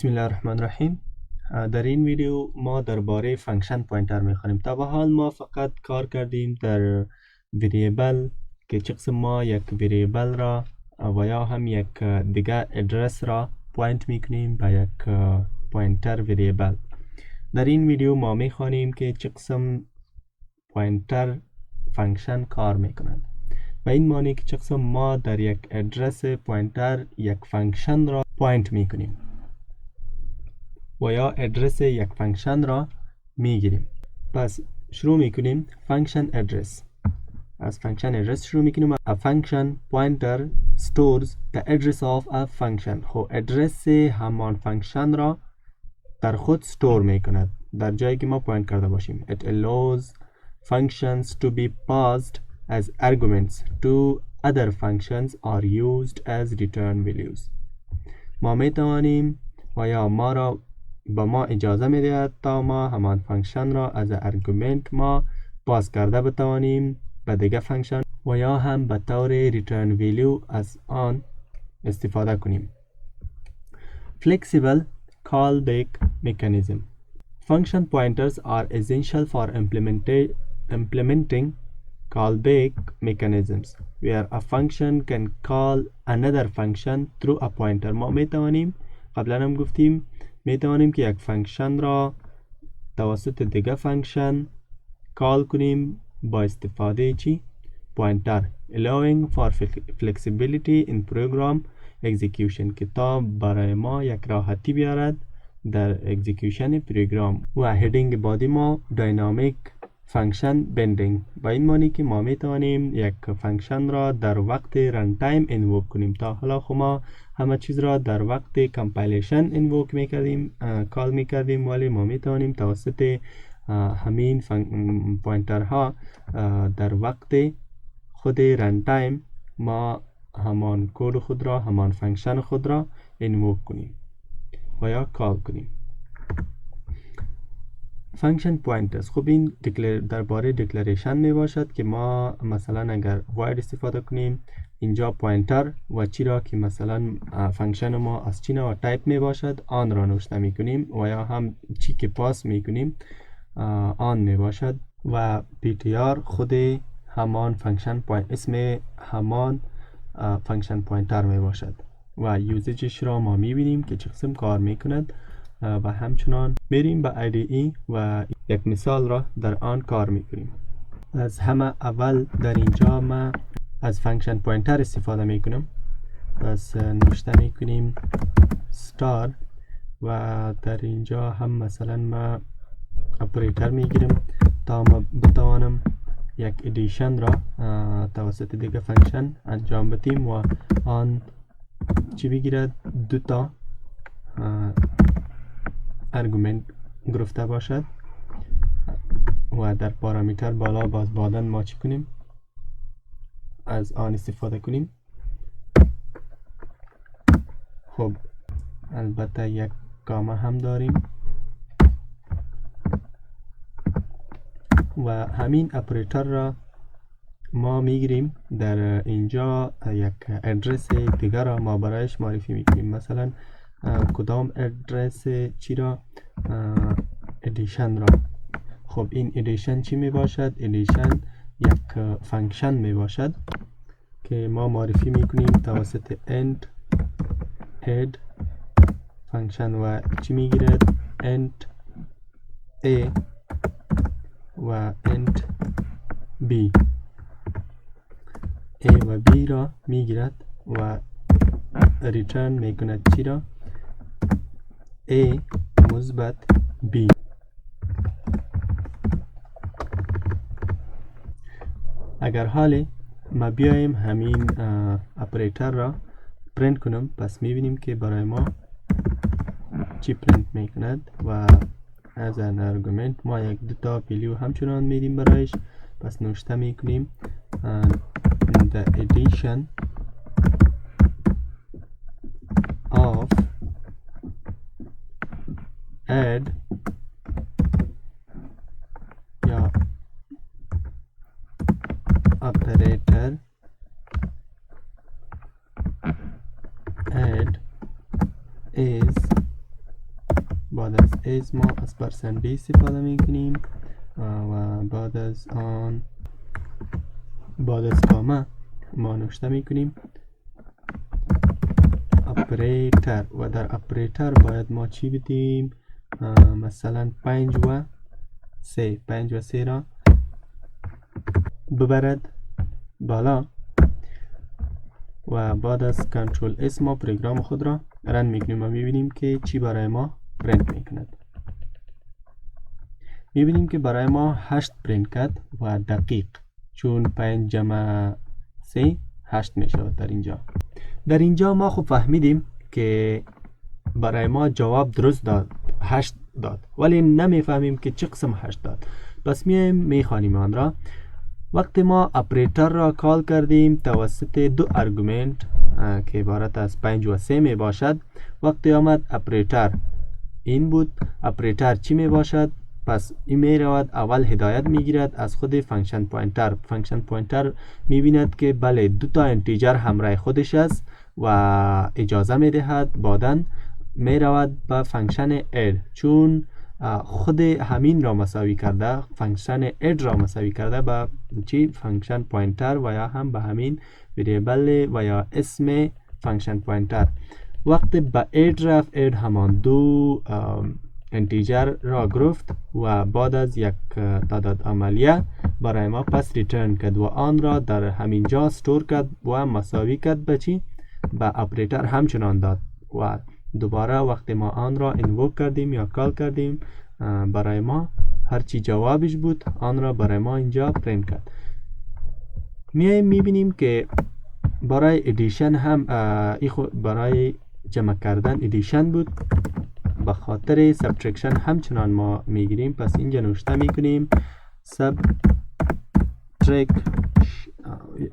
بسم الله الرحمن الرحیم. در این ویدیو ما درباره فانکشن پوینتر میخوانیم. تا به حال ما فقط کار کردیم در وریبل که چه قسم ما یک وریبل را و یا هم یک دیگه ادرس را پوینت میکنیم به یک پوینتر وریبل. در این ویدیو ما میخوانیم که چه قسم پوینتر فانکشن کار میکنند و این معنی که چه قسم ما در یک ادرس پوینتر یک فانکشن را پوینت میکنیم و یا ادرس یک فانکشن را میگیریم. پس شروع میکنیم. فانکشن ادرس. از فانکشن ادرس شروع میکنیم. A function pointer stores the address of a function. خب ادرس همان فانکشن را در خود استور میکند در جایی که ما پوینت کرده باشیم. It allows functions to be passed as arguments to other functions or used as return values. ما میتوانیم و یا ما را با ما اجازه میدهد تا ما همان فانکشن را از ارگومنت ما پاس کرده بتوانیم به دیگه فانکشن و یا هم به طور ریترن ویلیو از آن استفاده کنیم. Flexible callback mechanism. Function pointers are essential for implementing callback mechanisms where a function can call another function through a pointer. ما میتوانیم قبلا هم گفتیم میتوانیم که یک فانکشن را توسط دیگه فانکشن کال کنیم با استفاده چی؟ پوینتر. allowing for flexibility in program execution که تا برای ما یک راحتی بیارد در اکزیکیوشن پروگرام. و هدینگ بعدی ما داینامیک فانکشن بندینگ با این معنی که ما میتوانیم یک فانکشن را در وقت رن تایم اینووک کنیم. تا حالا خب ما همه چیز را در وقت کمپایلیشن اینووک میکردیم، کال میکردیم، ولی ما میتوانیم توسط همین پوینترها در وقت خود رن تایم ما همان کد خود را، همان فانکشن خود را اینووک کنیم و یا کال کنیم. فانکشن پوینترز. خب این درباره دکلریشن می باشد که ما مثلا اگر واید استفاده کنیم اینجا پوینتر و چی را که مثلا فانکشن ما از چی نوع تایپ می باشد آن را نوشته می کنیم و یا هم چی که پاس می کنیم آن می باشد و ptr خود همان فانکشن پوینت اسم همان فانکشن پوینتر می باشد و یوزیجش را ما می بینیم که چه قسم کار می کند و همچنان میریم به IDE و یک مثال را در آن کار میکنیم. از همه اول در اینجا ما از فانکشن پوینتر استفاده میکنم. پس نوشته میکنیم ستار و در اینجا هم مثلا ما اپریتر میگیرم تا ما بتوانم یک ادیشن را توسط دیگه فانکشن انجام بدیم و آن چی بگیرد؟ دو تا ارگومنت گرفته باشد و در پارامیتر بالا باز بعداً ما چی کنیم؟ از آن استفاده کنیم. خب البته یک گامه هم داریم و همین اپریتر را ما میگیریم در اینجا یک ادرس دیگر را ما برایش معرفی میکنیم. مثلا کدام ادرس چی را؟ ادیشن را. خب این ادیشن چی می باشد؟ ادیشن یک فانکشن می باشد که ما معرفی میکنیم توسط end add فانکشن و چی میگیرد؟ end a و end b. a و b را میگیرد و ریترن میکند چی را؟ A مثبت B. اگر حالی ما بیایم همین اپریتر را پرینت کنم پس میبینیم که برای ما چی پرینت میکند و از ان ارگومنت ما یک دوتا ویلیو همچنان میدیم برایش. پس نوشته میکنیم the addition of add یا operator add is از ما از پرسنده استفاده میکنیم و بعد از آن بعد از کامه ما نوشته میکنیم اپریتر و در اپریتر باید ما چی بدیم؟ مثلا 5 و 3 را ببرد بالا و بعد از کنترل اس ما پروگرام خود را رن میکنیم و میبینیم که چی برای ما پرینت میکند. میبینیم که برای ما 8 پرینت کرد و دقیق، چون 5 جمع 3 8 میشود. در اینجا ما خوب فهمیدیم که برای ما جواب درست داد، 8 داد، ولی نمیفهمیم که چه قسم 8 داد. پس میخوانیم آن را. وقتی ما اپریتر را کال کردیم توسط دو ارگومنت که عبارت از 5 و 3 می باشد، وقتی آمد اپریتر این بود، اپریتر چی می باشد؟ پس این می رود اول هدایت می گیرد از خود فانکشن پوینتر. فانکشن پوینتر می بیند که بله 2 تا انتیجر همراه خودش است و اجازه می دهد بعداً می رود به فانکشن اد، چون خود همین را مساوی کرده، فانکشن اد را مساوی کرده به چی؟ فانکشن پوینتر و یا هم به همین وریبل و یا اسم فانکشن پوینتر. وقتی به اد رفت، اد همان 2 انتیجر را گرفت و بعد از یک تعداد عملیه برای ما پس ریترن کرد و آن را در همین جا استور کرد و مساوی کرد به چی؟ به اپریتر همچنان داد و دوباره وقتی ما آن را اینووک کردیم یا کال کردیم برای ما هرچی جوابش بود آن را برای ما اینجا پرینت کرد. میبینیم که برای ادیشن هم برای جمع کردن ادیشن بود، به خاطر سبترکشن همچنان ما میگیریم. پس اینجا نوشته میکنیم سبترکت،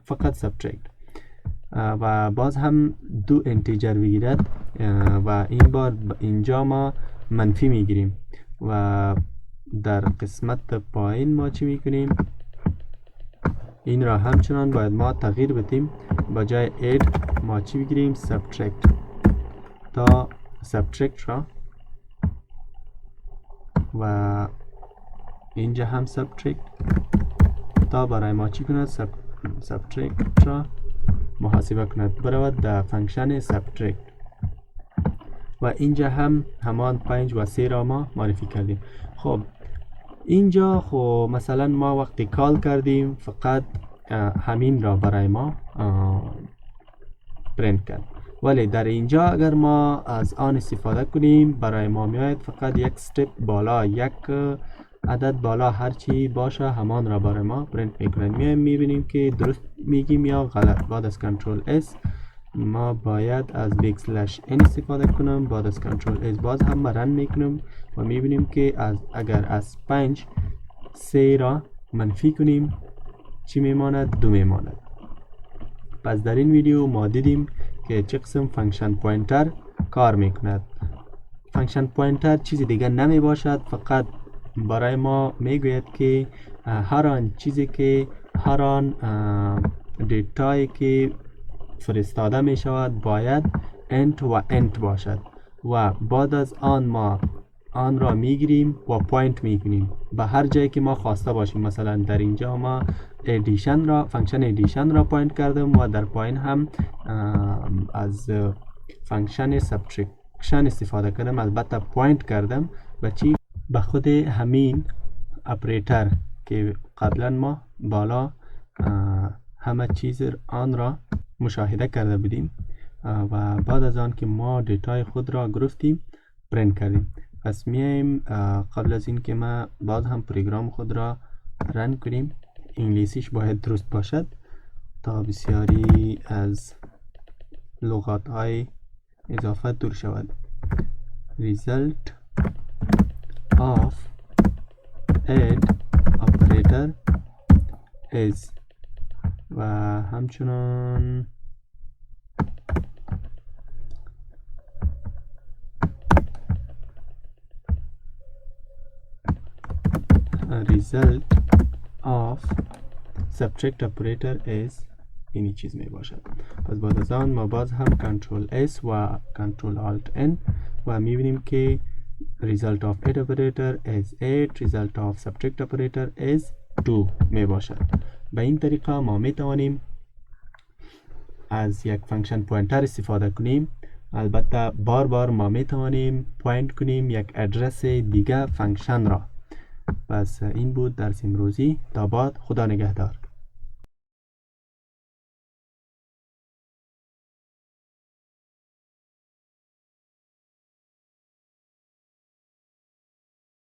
فقط سبترکت و باز هم 2 انتیجر بگیرد و این بار اینجا ما منفی میگیریم و در قسمت پایین ما چی میکنیم؟ این را همچنان باید ما تغییر بدیم، با جای add ما چی بگیریم؟ subtract، تا subtract را و اینجا هم subtract تا برای ما چی کند؟ subtract را محاسبه کند برود در فانکشن subtract و اینجا هم همان 5 و 3 را ما معرفی کردیم. خب اینجا خب مثلا ما وقتی کال کردیم فقط همین را برای ما پرینت کرد، ولی در اینجا اگر ما از آن استفاده کنیم برای ما میاید فقط یک استپ بالا، یک عدد بالا، هرچی باشه همان را برای ما پرینت میکنند. میبینیم که درست میگیم یا غلط. بعد از کنترل اس ما باید از \n استفاده کنم، بعد از کنترل اس باز هم رن میکنم و میبینیم که اگر از 5 3 را منفی کنیم چی میماند؟ 2 میماند. پس در این ویدیو ما دیدیم که چه قسم فانکشن پوینتر کار میکند. فانکشن پوینتر چیزی دیگه نمی باشد، فقط برای ما میگوید که هر آن چیزی که هر آن دیتایی که فرستاده می شود باید انت و انت باشد و بعد از آن ما آن را میگیریم و پوینت میکنیم به هر جایی که ما خواسته باشیم. مثلا در اینجا ما ادیشن را، فانکشن ادیشن را پوینت کردم و در پایین هم از فانکشن سبترکشن استفاده کردم، البته پوینت کردم به چی؟ به خود همین اپریتر که قبلا ما بالا همه چیز آن را مشاهده کرده بودیم و بعد از آن که ما دیتای خود را گرفتیم پرینت کردیم. پس میایم قبل از این که ما باز هم پروگرام خود را رن کنیم، انگلیسیش باید درست باشد تا بسیاری از لغات های اضافه دور شود. result of add operator is و همچنان result of subtract operator is اینی چیز می باشد. پس بعد از آن ما باز هم کنترل S و کنترل Alt N و می بینیم که result of add operator is 8 result of subtract operator is 2 می باشد. به این طریقه ما می توانیم از یک فانکشن پوینتر استفاده کنیم. البته بار بار ما می توانیم پوینت کنیم یک ادرس دیگه فانکشن را. پس این بود درس امروزی. تا بعد، خدا نگهدار.